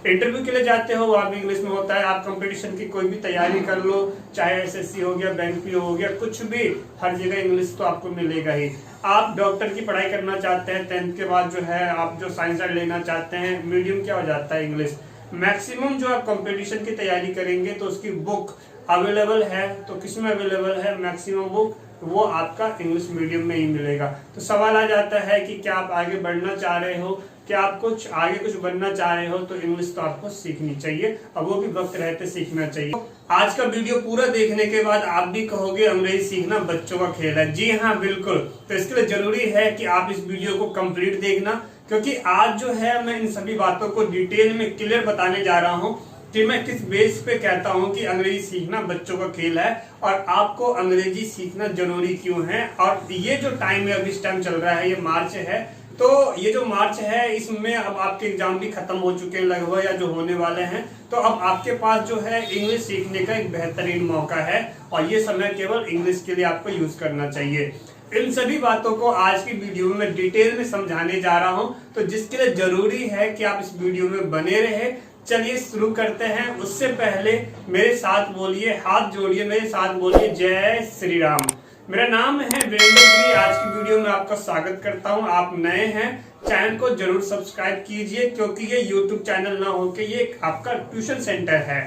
Interview के लिए जाते हो वहां भी इंग्लिश में होता है। आप कंपटीशन की कोई भी तैयारी कर लो, चाहे एसएससी हो गया, बैंक पीओ हो गया, कुछ भी, हर जगह इंग्लिश तो आपको मिलेगा ही। आप डॉक्टर की पढ़ाई करना चाहते हैं 10th के बाद जो है, आप जो साइंस लेना चाहते हैं, मीडियम क्या हो जाता है इंग्लिश। मैक्सिमम जो आप कंपटीशन की तैयारी करेंगे तो उसकी बुक अवेलेबल है, तो किसमें अवेलेबल है मैक्सिमम बुक, वो आपका इंग्लिश मीडियम में ही मिलेगा। तो सवाल आ जाता है कि क्या आप आगे बढ़ना चाह रहे हो, क्या आप कुछ आगे कुछ बनना चाह रहे हो, तो इंग्लिश तो आपको सीखनी चाहिए, और वो भी वक्त रहते सीखना चाहिए। आज का वीडियो पूरा देखने के बाद आप भी कहोगे अंग्रेजी सीखना बच्चों का खेल है। जी हाँ, बिल्कुल। तो इसके लिए जरूरी है कि आप इस वीडियो को कंप्लीट देखना, क्योंकि आज जो है मैं इन सभी बातों को डिटेल में क्लियर बताने जा रहा हूँ कि मैं किस बेस पे कहता हूँ कि अंग्रेजी सीखना बच्चों का खेल है, और आपको अंग्रेजी सीखना जरूरी क्यों है। और ये जो टाइम है, अभी इस टाइम चल रहा है, ये मार्च है, तो ये जो मार्च है इसमें अब आपके एग्जाम भी खत्म हो चुके हैं लगभग, या जो होने वाले हैं। तो अब आपके पास जो है इंग्लिश सीखने का एक बेहतरीन मौका है, और ये समय केवल इंग्लिश के लिए आपको यूज करना चाहिए। इन सभी बातों को आज की वीडियो में डिटेल में समझाने जा रहा हूं, तो जिसके लिए जरूरी है कि आप इस वीडियो में बने रहे। चलिए शुरू करते हैं। उससे पहले मेरे साथ बोलिए, हाथ जोड़िए, मेरे साथ बोलिए जय श्री राम। मेरा नाम है वीरेंद्र गिरी। आज की वीडियो में आपका स्वागत करता हूं। आप नए हैं, चैनल को जरूर सब्सक्राइब कीजिए, क्योंकि ये यूट्यूब चैनल ना होकर ये आपका ट्यूशन सेंटर है।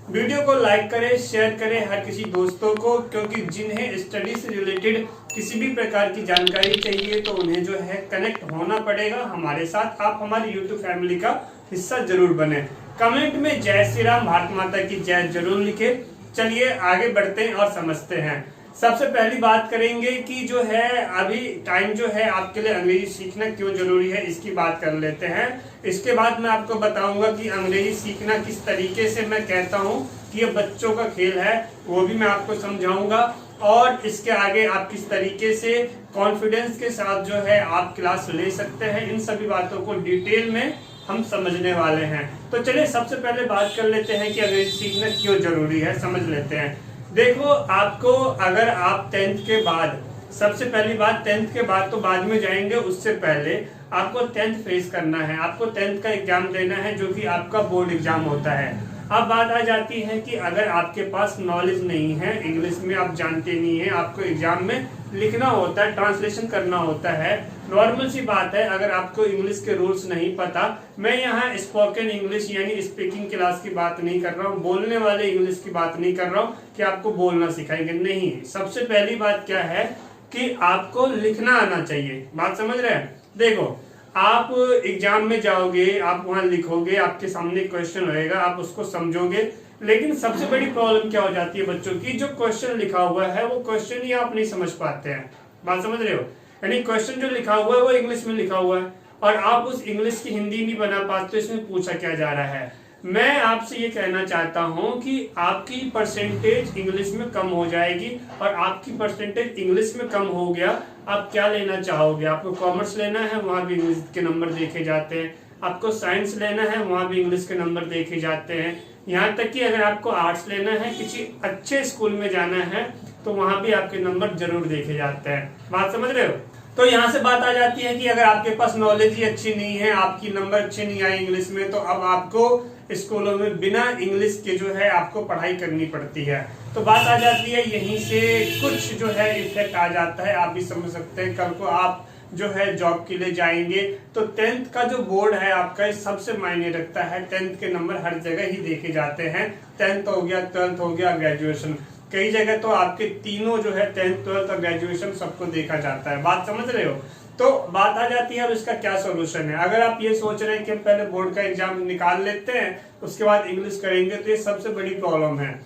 वीडियो को लाइक करें, शेयर करें हर किसी दोस्तों को, क्योंकि जिन्हें स्टडी से रिलेटेड किसी भी प्रकार की जानकारी चाहिए तो उन्हें जो है कनेक्ट होना पड़ेगा हमारे साथ। आप हमारी यूट्यूब फैमिली का हिस्सा जरूर बने। कमेंट में जय श्री राम, भारत माता की जय जरूर लिखे। चलिए आगे बढ़ते हैं और समझते हैं। सबसे पहली बात करेंगे कि जो है अभी टाइम जो है आपके लिए अंग्रेजी सीखना क्यों जरूरी है, इसकी बात कर लेते हैं। इसके बाद मैं आपको बताऊंगा कि अंग्रेजी सीखना किस तरीके से मैं कहता हूं कि ये बच्चों का खेल है, वो भी मैं आपको समझाऊंगा। और इसके आगे आप किस तरीके से कॉन्फिडेंस के साथ जो है आप क्लास ले सकते हैं, इन सभी बातों को डिटेल में हम समझने वाले हैं। तो चलिए सबसे पहले बात कर लेते हैं कि अंग्रेजी सीखना क्यों जरूरी है, समझ लेते हैं। देखो, आपको अगर आप 10th के बाद, सबसे पहली बात 10th के बाद तो बाद में जाएंगे, उससे पहले आपको 10th फेस करना है। आपको 10th का एग्जाम देना है, जो कि आपका बोर्ड एग्जाम होता है। अब बात आ जाती है कि अगर आपके पास नॉलेज नहीं है, इंग्लिश में आप जानते नहीं है, आपको एग्जाम में लिखना होता है, ट्रांसलेशन करना होता है, नॉर्मल सी बात है। अगर आपको इंग्लिश के रूल्स नहीं पता, मैं यहाँ स्पोकन इंग्लिश यानी स्पीकिंग क्लास की बात नहीं कर रहा हूँ, बोलने वाले इंग्लिश की बात नहीं कर रहा हूँ कि आपको बोलना सिखाएंगे, नहीं। सबसे पहली बात क्या है कि आपको लिखना आना चाहिए। बात समझ रहे हैं? देखो, आप एग्जाम में जाओगे, आप वहां लिखोगे, आपके सामने क्वेश्चन रहेगा, आप उसको समझोगे, लेकिन सबसे बड़ी प्रॉब्लम क्या हो जाती है बच्चों की, जो क्वेश्चन लिखा हुआ है वो क्वेश्चन ही आप नहीं समझ पाते हैं। बात समझ रहे हो? यानी क्वेश्चन जो लिखा हुआ है वो इंग्लिश में लिखा हुआ है, और आप उस इंग्लिश की हिंदी नहीं बना पाते, इसमें पूछा क्या जा रहा है। मैं आपसे ये कहना चाहता हूं कि आपकी परसेंटेज इंग्लिश में कम हो जाएगी, और आपकी परसेंटेज इंग्लिश में कम हो गया, आप क्या लेना चाहोगे? आपको कॉमर्स लेना है, वहां भी इंग्लिश के नंबर देखे जाते हैं। आपको साइंस लेना है, वहां भी इंग्लिश के नंबर देखे जाते हैं। यहाँ तक कि अगर आपको आर्ट्स लेना है, किसी अच्छे स्कूल में जाना है, तो वहां भी आपके नंबर जरूर देखे जाते हैं। बात समझ रहे हो? तो यहाँ से बात आ जाती है कि अगर आपके पास नॉलेज ही अच्छी नहीं है, आपकी नंबर अच्छे नहीं आए इंग्लिश में, तो अब आपको स्कूलों में बिना इंग्लिश के जो है आपको पढ़ाई करनी पड़ती है। तो बात आ जाती है यहीं से कुछ जो है इफेक्ट आ जाता है, आप भी समझ सकते हैं। कल को आप जो है जॉब के लिए जाएंगे तो 10th का जो बोर्ड है आपका सबसे मायने रखता है। 10th के नंबर हर जगह ही देखे जाते हैं, 10th हो गया, 12th हो गया, ग्रेजुएशन, कई जगह तो आपके तीनों जो है 10th, 12th और ग्रेजुएशन सबको देखा जाता है। बात समझ रहे हो? तो बात आ जाती है अब इसका क्या सोल्यूशन है। अगर आप ये सोच रहे हैं कि हम पहले बोर्ड का एग्जाम निकाल लेते हैं, उसके बाद इंग्लिश करेंगे, तो ये सबसे बड़ी प्रॉब्लम है।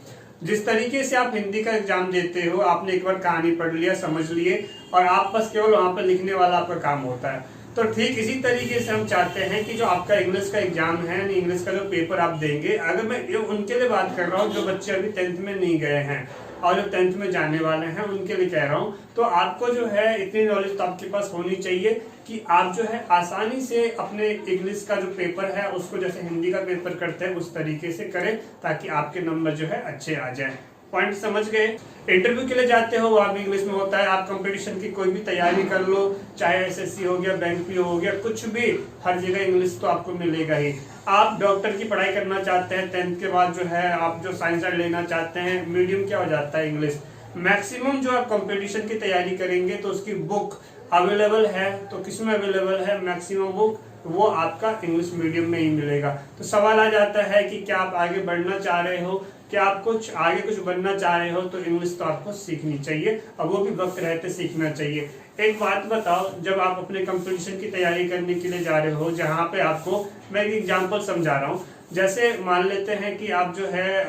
जिस तरीके से आप हिंदी का एग्जाम देते हो, आपने एक बार कहानी पढ़ लिया, समझ लिए, और आप बस केवल वहां पर लिखने वाला आपका काम होता है। तो ठीक इसी तरीके से हम चाहते हैं कि जो आपका इंग्लिश का एग्जाम है, इंग्लिश का जो पेपर आप देंगे, अगर मैं उनके लिए बात कर रहा हूँ जो बच्चे अभी 10th में नहीं गए हैं और जो 10th में जाने वाले हैं, उनके लिए कह रहा हूँ, तो आपको जो है इतनी नॉलेज तो आपके पास होनी चाहिए कि आप जो है आसानी से अपने इंग्लिश का जो पेपर है उसको जैसे हिंदी का पेपर करते हैं उस तरीके से करें, ताकि आपके नंबर जो है अच्छे आ जाए। पॉइंट समझ गए। इंटरव्यू के लिए जाते हो वो आप इंग्लिश में होता है। आप कंपटीशन की कोई भी तैयारी कर लो, चाहे एसएससी हो गया, बैंक पीओ हो गया, कुछ भी, हर जगह इंग्लिश तो आपको मिलेगा ही। आप डॉक्टर की पढ़ाई करना चाहते हैं 10th के बाद जो है, आप जो साइंस लेना चाहते हैं, मीडियम क्या हो जाता है इंग्लिश। मैक्सिमम जो आप कंपटीशन की तैयारी करेंगे तो उसकी बुक अवेलेबल है, तो किसमें अवेलेबल है मैक्सिमम बुक, वो आपका इंग्लिश मीडियम में ही मिलेगा। तो सवाल आ जाता है कि क्या आप आगे बढ़ना चाह रहे हो, क्या आप कुछ आगे कुछ बनना चाह रहे हो, तो इंग्लिश तो आपको सीखनी चाहिए, और वो भी वक्त रहते सीखना चाहिए। एक बात बताओ, जब आप अपने कंपटीशन की तैयारी करने के लिए जा रहे हो, जहाँ पे आपको मैं एक एग्जांपल समझा रहा हूँ, जैसे मान लेते हैं कि आप जो है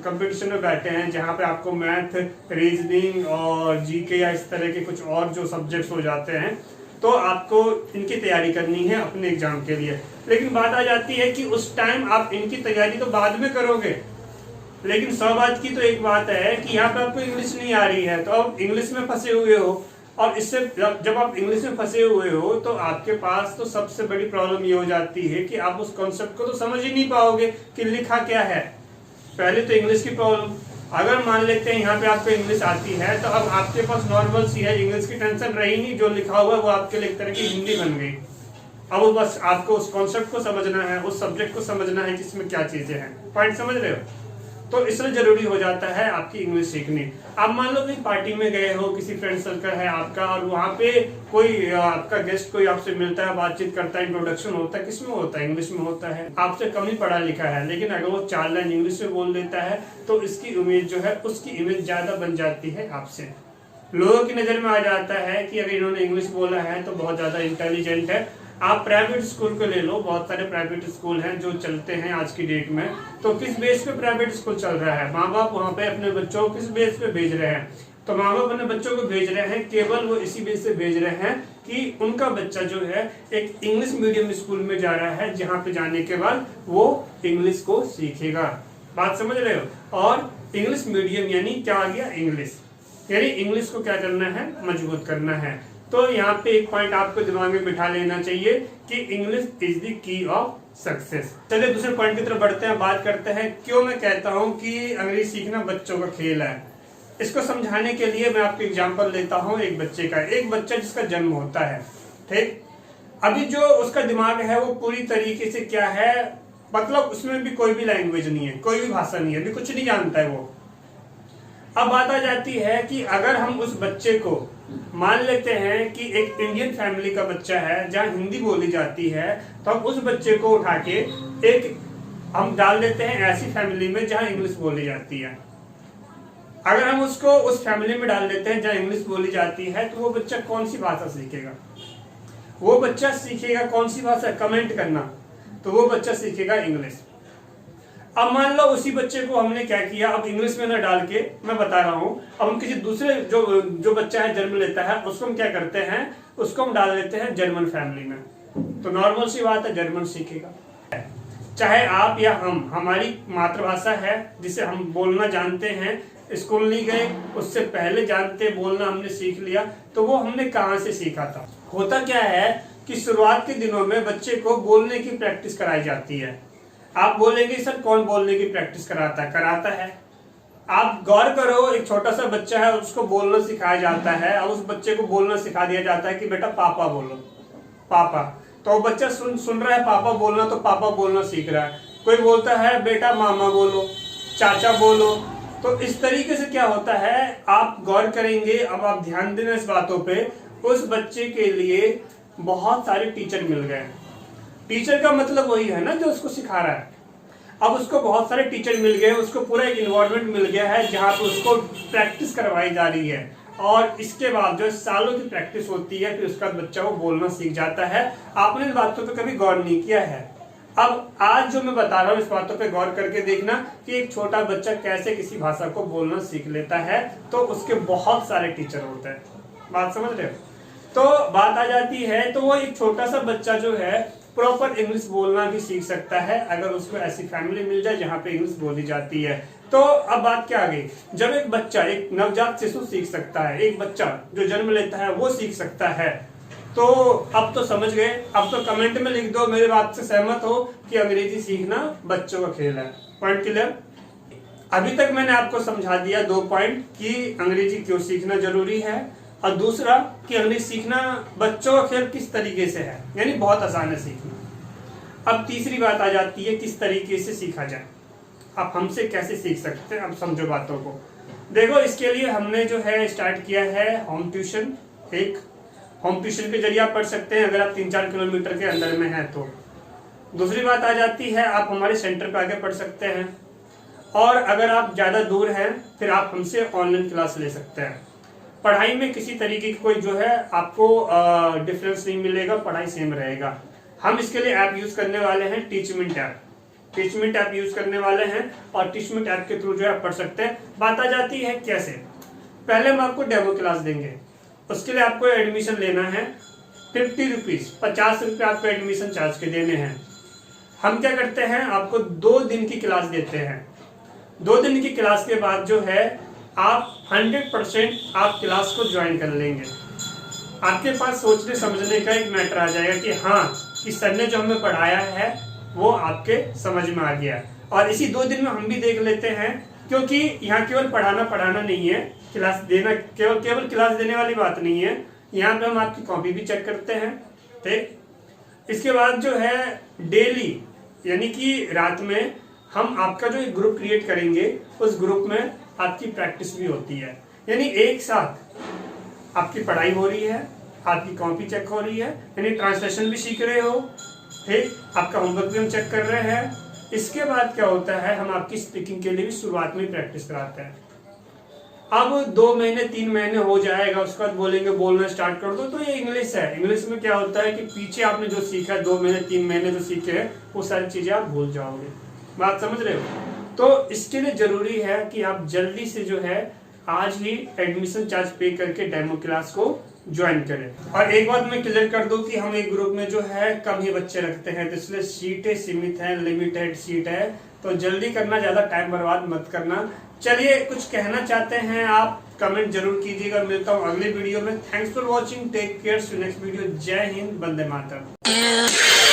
कंपटीशन में बैठे हैं जहाँ पे आपको मैथ, रीजनिंग और जीके या इस तरह के कुछ और जो सब्जेक्ट्स हो जाते हैं, तो आपको इनकी तैयारी करनी है अपने एग्जाम के लिए। लेकिन बात आ जाती है कि उस टाइम आप इनकी तैयारी तो बाद में करोगे, लेकिन सौ बात की तो एक बात है कि यहाँ पे आपको इंग्लिश नहीं आ रही है, तो आप इंग्लिश में फंसे हुए हो। और इससे जब आप इंग्लिश में फंसे हुए हो तो आपके पास तो सबसे बड़ी प्रॉब्लम ये हो जाती है कि आप उस कॉन्सेप्ट को तो समझ ही नहीं पाओगे कि लिखा क्या है। पहले तो इंग्लिश की प्रॉब्लम, अगर मान लेते हैं यहाँ पे आपको इंग्लिश आती है तो अब आपके पास नॉर्मल सी है, इंग्लिश की टेंशन रही नहीं, जो लिखा हुआ है वो आपके लिए एक तरह की हिंदी बन गई। अब बस आपको उस कॉन्सेप्ट को समझना है, उस सब्जेक्ट को समझना है जिसमें क्या चीजें हैं। पॉइंट समझ रहे हो? तो इसलिए जरूरी हो जाता है आपकी इंग्लिश सीखनी। आप मान लो कि पार्टी में गए हो, किसी फ्रेंड सर्कल है आपका, और वहाँ पे कोई आपका गेस्ट कोई आपसे मिलता है, बातचीत करता है, इंट्रोडक्शन होता है, किसमें होता है? इंग्लिश में होता है। आपसे कम ही पढ़ा लिखा है, लेकिन अगर वो 4 लाइन इंग्लिश में बोल देता है तो इसकी इमेज जो है, उसकी इमेज ज्यादा बन जाती है आपसे। लोगों की नजर में आ जाता है कि अगर इन्होंने इंग्लिश बोला है तो बहुत ज्यादा इंटेलिजेंट है। आप प्राइवेट स्कूल को ले लो, बहुत सारे प्राइवेट स्कूल हैं जो चलते हैं आज की डेट में। तो किस बेस पे प्राइवेट स्कूल चल रहा है? माँ बाप वहाँ पे अपने बच्चों को किस बेस पे भेज रहे हैं? तो माँ बाप अपने बच्चों को भेज रहे हैं, केवल वो इसी बेस से भेज रहे हैं कि उनका बच्चा जो है एक इंग्लिश मीडियम स्कूल में जा रहा है, जहाँ पे जाने के बाद वो इंग्लिश को सीखेगा। बात समझ रहे हो? और इंग्लिश मीडियम यानी क्या आ गया? इंग्लिश, यानी इंग्लिश को क्या करना है? मजबूत करना है। तो यहाँ पे एक पॉइंट आपको दिमाग में बिठा लेना चाहिए कि English is the key of success. चलिए दूसरे पॉइंट की तरफ बढ़ते हैं, बात करते हैं क्यों मैं कहता हूँ कि अंग्रेजी सीखना बच्चों का खेल है। इसको समझाने के लिए मैं आपको एग्जांपल देता हूँ एक बच्चे का। एक बच्चा जिसका जन्म होता है, ठीक, अभी जो उसका दिमाग है वो पूरी तरीके से क्या है, मतलब उसमें भी कोई भी लैंग्वेज नहीं है, कोई भी भाषा नहीं है, अभी कुछ नहीं जानता है वो। अब बात आ जाती है कि अगर हम उस बच्चे को मान लेते हैं कि एक इंडियन फैमिली का बच्चा है जहां हिंदी बोली जाती है, तो हम उस बच्चे को उठा के एक हम डाल देते हैं ऐसी फैमिली में जहां इंग्लिश बोली जाती है। अगर हम उसको उस फैमिली में डाल देते हैं जहां इंग्लिश बोली जाती है, तो वो बच्चा कौन सी भाषा सीखेगा? वो बच्चा सीखेगा कौन सी भाषा? कमेंट करना। तो वो बच्चा सीखेगा इंग्लिश। अब मान लो उसी बच्चे को हमने क्या किया, अब इंग्लिश में ना डाल के, मैं बता रहा हूं, अब हम किसी दूसरे जो बच्चा है जन्म लेता है उसको हम क्या करते हैं, उसको हम डाल देते हैं जर्मन फैमिली में। तो नॉर्मल सी बात है, जर्मन सीखेगा। चाहे आप या हम, हमारी मातृभाषा है जिसे हम बोलना जानते हैं, स्कूल नहीं गए, उससे पहले जानते बोलना हमने सीख लिया। तो वो हमने कहाँ से सीखा था? होता क्या है कि शुरुआत के दिनों में बच्चे को बोलने की प्रैक्टिस कराई जाती है। आप बोलेंगे सर कौन बोलने की प्रैक्टिस कराता है? कराता है। आप गौर करो, एक छोटा सा बच्चा है उसको बोलना सिखाया जाता है, और उस बच्चे को बोलना सिखा दिया जाता है कि बेटा पापा बोलो, पापा। तो बच्चा सुन रहा है पापा बोलना, तो पापा बोलना सीख रहा है। कोई बोलता है बेटा मामा बोलो, चाचा बोलो। तो इस तरीके से क्या होता है, आप गौर करेंगे, अब आप ध्यान देना इस बातों पे, उस बच्चे के लिए बहुत सारे टीचर मिल गए। टीचर का मतलब वही है ना जो उसको सिखा रहा है। अब उसको बहुत सारे टीचर मिल गए, उसको पूरा एक इन्वायरमेंट मिल गया है जहाँ पे उसको प्रैक्टिस करवाई जा रही है, और इसके बाद जो सालों की प्रैक्टिस होती है, फिर उसका बच्चा वो बोलना सीख जाता है। आपने इन बातों पे कभी गौर नहीं किया है। अब आज जो मैं बता रहा हूँ इस बातों पे गौर करके देखना कि एक छोटा बच्चा कैसे किसी भाषा को बोलना सीख लेता है, तो उसके बहुत सारे टीचर होते हैं। बात समझ रहे हो? तो बात आ जाती है, तो वो एक छोटा सा बच्चा जो है प्रॉपर इंग्लिश बोलना भी सीख सकता है अगर उसको ऐसी फैमिली मिल जाए जहाँ पे इंग्लिश बोली जाती है। तो अब बात क्या आ गई, जब एक बच्चा, एक नवजात शिशु सीख सकता है, एक बच्चा जो जन्म लेता है वो सीख सकता है, तो अब तो समझ गए। अब तो कमेंट में लिख दो मेरे बात से सहमत हो कि अंग्रेजी सीखना बच्चों का खेल है। Point clear? अभी तक मैंने आपको समझा दिया 2 पॉइंट कि अंग्रेजी क्यों सीखना जरूरी है, और दूसरा कि अंग्रेजी सीखना बच्चों का खेल किस तरीके से है, यानी बहुत आसान है सीखना। अब तीसरी बात आ जाती है किस तरीके से सीखा जाए, आप हमसे कैसे सीख सकते हैं। अब समझो बातों को। देखो, इसके लिए हमने जो है स्टार्ट किया है होम ट्यूशन। एक होम ट्यूशन के जरिए आप पढ़ सकते हैं अगर आप 3-4 किलोमीटर के अंदर में हैं तो। दूसरी बात आ जाती है आप हमारे सेंटर पे आके पढ़ सकते हैं, और अगर आप ज्यादा दूर हैं फिर आप हमसे ऑनलाइन क्लास ले सकते हैं। पढ़ाई में किसी तरीके की कोई जो है आपको डिफरेंस नहीं मिलेगा, पढ़ाई सेम रहेगा। हम इसके लिए ऐप यूज करने वाले हैं Teachmint app. Teachmint app use करने वाले हैं और टीचमेंट ऐप के थ्रू जो है पढ़ सकते हैं। बात आ जाती है कैसे। पहले हम आपको डेमो क्लास देंगे, उसके लिए आपको एडमिशन लेना है 50 रुपीज, 50 रुपये आपको एडमिशन चार्ज के देने हैं। हम क्या करते हैं, आपको 2 दिन की क्लास देते हैं। 2 दिन की क्लास के बाद जो है आप 100% आप क्लास को ज्वाइन कर लेंगे। आपके पास सोचने समझने का एक मैटर आ जाएगा कि हाँ, कि सर ने जो हमें पढ़ाया है वो आपके समझ में आ गया। और इसी 2 दिन में हम भी देख लेते हैं, क्योंकि यहाँ केवल पढ़ाना नहीं है, क्लास देना केवल क्लास देने वाली बात नहीं है। यहाँ पे हम आपकी कॉपी भी चेक करते हैं, ठीक। इसके बाद जो है डेली, यानी कि रात में हम आपका जो एक ग्रुप क्रिएट करेंगे, उस ग्रुप में आपकी प्रैक्टिस भी होती है। यानी एक साथ आपकी पढ़ाई हो रही है, आपकी कॉपी चेक हो रही है, यानी ट्रांसलेशन भी सीख रहे हो, ठीक। आपका होमवर्क भी हम चेक कर रहे हैं। इसके बाद क्या होता है, हम आपकी स्पीकिंग के लिए भी शुरुआत में प्रैक्टिस कराते हैं। अब 2 महीने 3 महीने हो जाएगा, उसके बाद बोलेंगे बोलना स्टार्ट कर दो, तो ये इंग्लिश है। इंग्लिश में क्या होता है कि पीछे आपने जो सीखा है 2 महीने 3 महीने जो सीखे हैं, वो सारी चीजें आप भूल जाओगे। बात समझ रहे हो। तो इसके लिए जरूरी है कि आप जल्दी से जो है आज ही एडमिशन चार्ज पे करके डेमो क्लास को ज्वाइन करें। और एक बात मैं क्लियर कर दूं कि हम एक ग्रुप में जो है कम ही बच्चे रखते हैं, तो इसलिए सीटें सीमित हैं, लिमिटेड सीट है, तो जल्दी करना, ज्यादा टाइम बर्बाद मत करना। चलिए, कुछ कहना चाहते हैं आप, कमेंट जरूर कीजिएगा। मिलता हूँ अगले वीडियो में। Thanks for watching, take care, next video. जय हिंद, वंदे मातरम।